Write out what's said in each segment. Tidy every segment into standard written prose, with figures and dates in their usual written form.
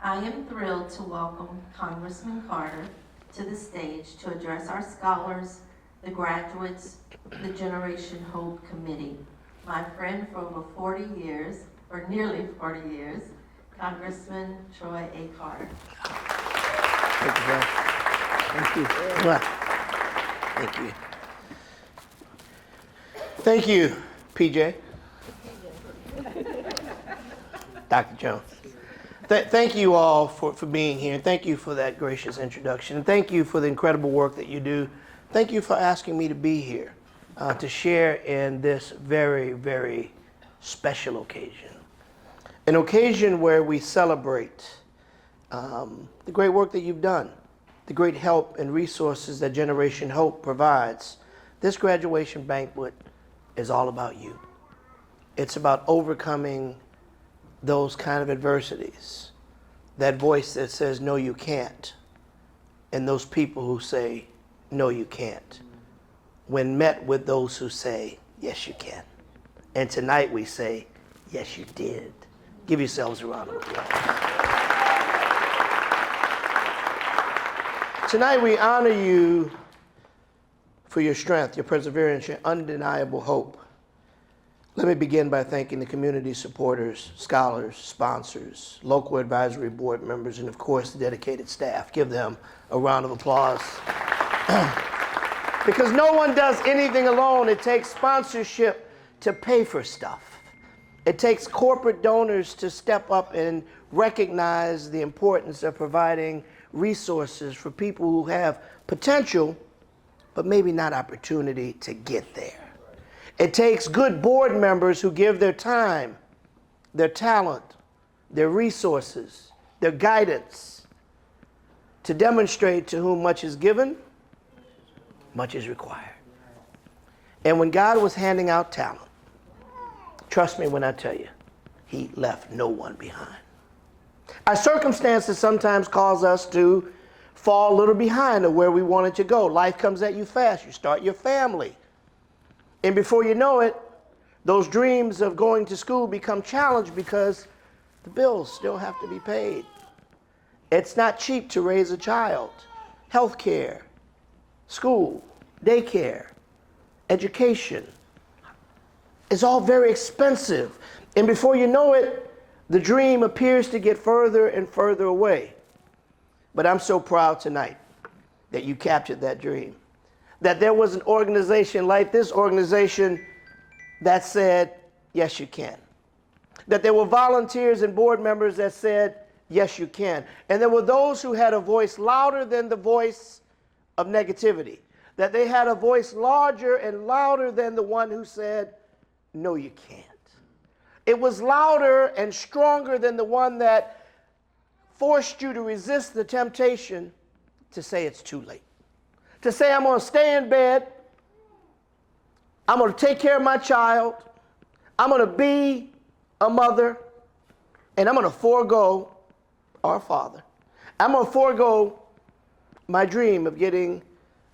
I am thrilled to welcome Congressman Carter to the stage to address our scholars, the graduates, the Generation Hope Committee. My friend for over 40 years, or nearly 40 years, Congressman Troy A. Carter. Thank you, Brad. Thank you. Thank you. Thank you, PJ. Dr. Jones. Thank you all for being here. Thank you for that gracious introduction. And thank you for the incredible work that you do. Thank you for asking me to be here to share in this very, very special occasion. An occasion where we celebrate the great work that you've done, the great help and resources that Generation Hope provides. This graduation banquet is all about you. It's about overcoming those kind of adversities, that voice that says, no, you can't, and those people who say, no, you can't, when met with those who say, yes, you can. And tonight we say, yes, you did. Give yourselves a round of applause. Tonight we honor you for your strength, your perseverance, your undeniable hope. Let me begin by thanking the community supporters, scholars, sponsors, local advisory board members, and of course the dedicated staff. Give them a round of applause. Because no one does anything alone. It takes sponsorship to pay for stuff. It takes corporate donors to step up and recognize the importance of providing resources for people who have potential, but maybe not opportunity to get there. It takes good board members who give their time, their talent, their resources, their guidance to demonstrate to whom much is given, much is required. And when God was handing out talent, trust me when I tell you, he left no one behind. Our circumstances sometimes cause us to fall a little behind of where we wanted to go. Life comes at you fast. You start your family. And before you know it, those dreams of going to school become challenged because the bills still have to be paid. It's not cheap to raise a child. Healthcare, school, daycare, education is all very expensive. And before you know it, the dream appears to get further and further away. But I'm so proud tonight that you captured that dream. That there was an organization like this organization that said, yes, you can. That there were volunteers and board members that said, yes, you can. And there were those who had a voice louder than the voice of negativity. That they had a voice larger and louder than the one who said, no, you can't. It was louder and stronger than the one that forced you to resist the temptation to say it's too late. To say, I'm going to stay in bed, I'm going to take care of my child, I'm going to be a mother, and I'm going to forego our father. I'm going to forego my dream of getting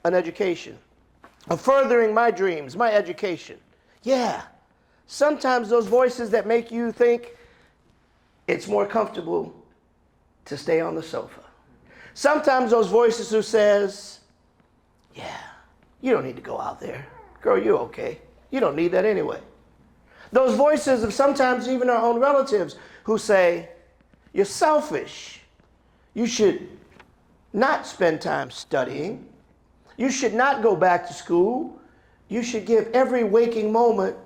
an education, of furthering my dreams, my education. Yeah, sometimes those voices that make you think it's more comfortable to stay on the sofa. Sometimes those voices who says, yeah, you don't need to go out there. Girl, you're okay. You don't need that anyway. Those voices of sometimes even our own relatives who say, you're selfish. You should not spend time studying. You should not go back to school. You should give every waking moment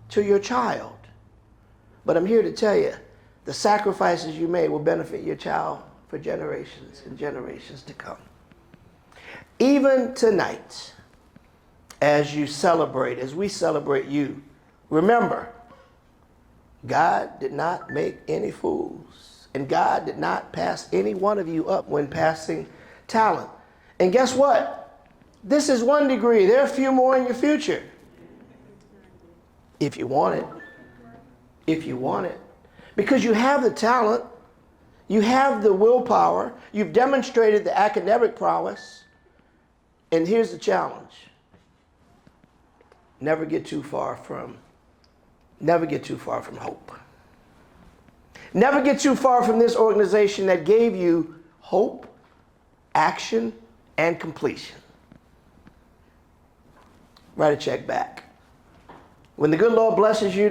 to your child. But I'm here to tell you, the sacrifices you made will benefit your child for generations and generations to come. Even tonight, as you celebrate, as we celebrate you, remember, God did not make any fools, and God did not pass any one of you up when passing talent. And guess what? This is 1 degree. There are a few more in your future. If you want it. If you want it. Because you have the talent, you have the willpower, you've demonstrated the academic prowess. And here's the challenge. Never get too far from hope. Never get too far from this organization that gave you hope, action, and completion. Write a check back. When the good Lord blesses you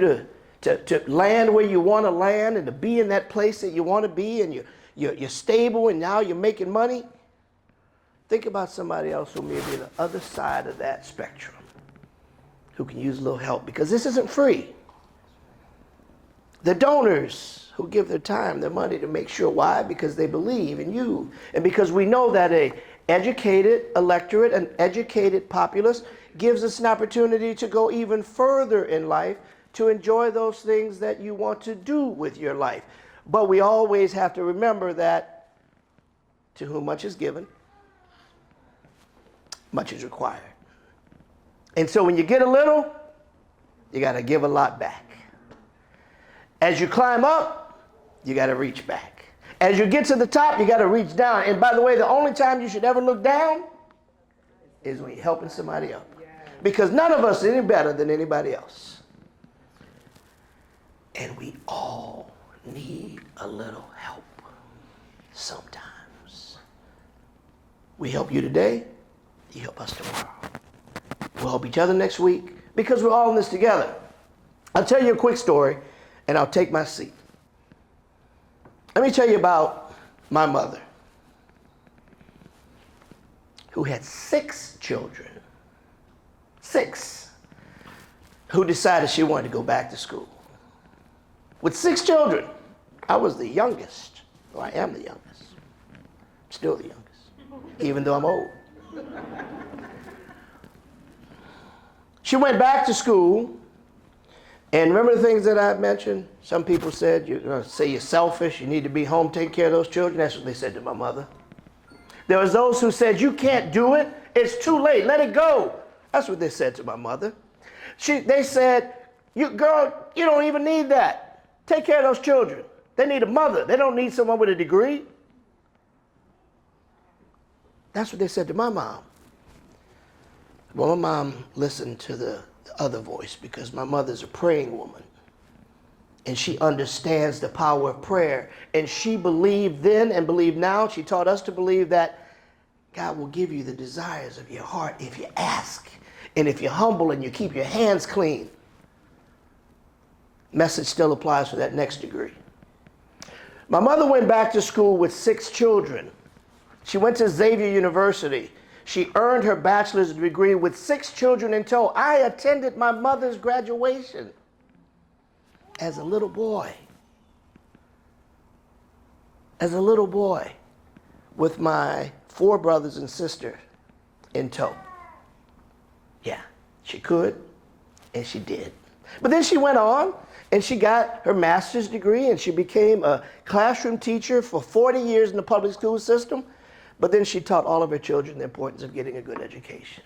to land where you want to land and to be in that place that you want to be, and you're stable and now you're making money, think about somebody else who may be on the other side of that spectrum who can use a little help, because this isn't free. The donors who give their time, their money to make sure. Why? Because they believe in you. And because we know that an educated electorate, an educated populace, gives us an opportunity to go even further in life, to enjoy those things that you want to do with your life. But we always have to remember that to whom much is given, much is required. And so when you get a little, you got to give a lot back. As you climb up, you got to reach back. As you get to the top, you got to reach down. And by the way, the only time you should ever look down is when you're helping somebody up. Because none of us is any better than anybody else. And we all need a little help sometimes. We help you today, you help us tomorrow. We'll help each other next week, because we're all in this together. I'll tell you a quick story, and I'll take my seat. Let me tell you about my mother, who had 6 children, 6, who decided she wanted to go back to school. With 6 children, I was the youngest. Well, I am the youngest. Still the youngest, even though I'm old. She went back to school, and remember the things that I mentioned? Some people said, you're going to say you're selfish, you need to be home, take care of those children. That's what they said to my mother. There was those who said, you can't do it, it's too late, let it go. That's what they said to my mother. They said, girl, you don't even need that. Take care of those children. They need a mother. They don't need someone with a degree. That's what they said to my mom. Well, my mom listened to the other voice, because my mother's a praying woman. And she understands the power of prayer. And she believed then and believed now. She taught us to believe that God will give you the desires of your heart if you ask. And if you're humble and you keep your hands clean. Message still applies for that next degree. My mother went back to school with 6 children. She went to Xavier University. She earned her bachelor's degree with 6 children in tow. I attended my mother's graduation as a little boy. As a little boy, with my 4 brothers and sisters in tow. Yeah, she could, and she did. But then she went on, and she got her master's degree, and she became a classroom teacher for 40 years in the public school system. But then she taught all of her children the importance of getting a good education.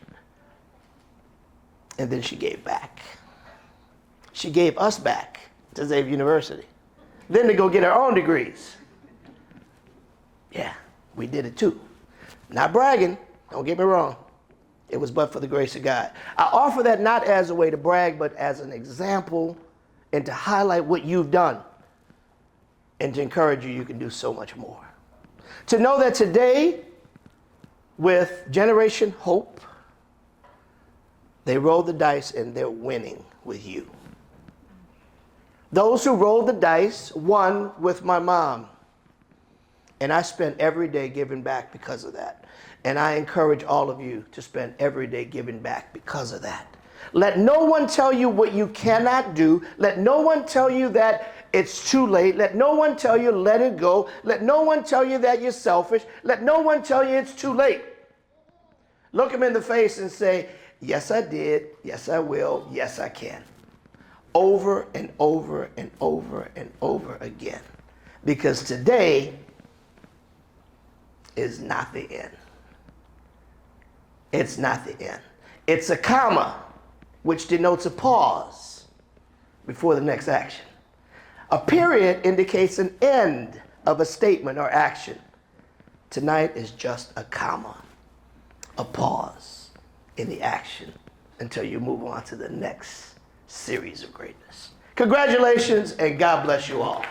And then she gave back. She gave us back to Xavier University. Then to go get her own degrees. Yeah, we did it too. Not bragging, don't get me wrong. It was but for the grace of God. I offer that not as a way to brag, but as an example and to highlight what you've done and to encourage you can do so much more. To know that today, with Generation Hope, they roll the dice and they're winning with you. Those who rolled the dice won with my mom. And I spent every day giving back because of that. And I encourage all of you to spend every day giving back because of that. Let no one tell you what you cannot do. Let no one tell you that it's too late. Let no one tell you let it go. Let no one tell you that you're selfish. Let no one tell you it's too late. Look them in the face and say, yes, I did. Yes, I will. Yes, I can. Over and over and over and over again. Because today is not the end. It's not the end. It's a comma, which denotes a pause before the next action. A period indicates an end of a statement or action. Tonight is just a comma, a pause in the action until you move on to the next series of greatness. Congratulations, and God bless you all.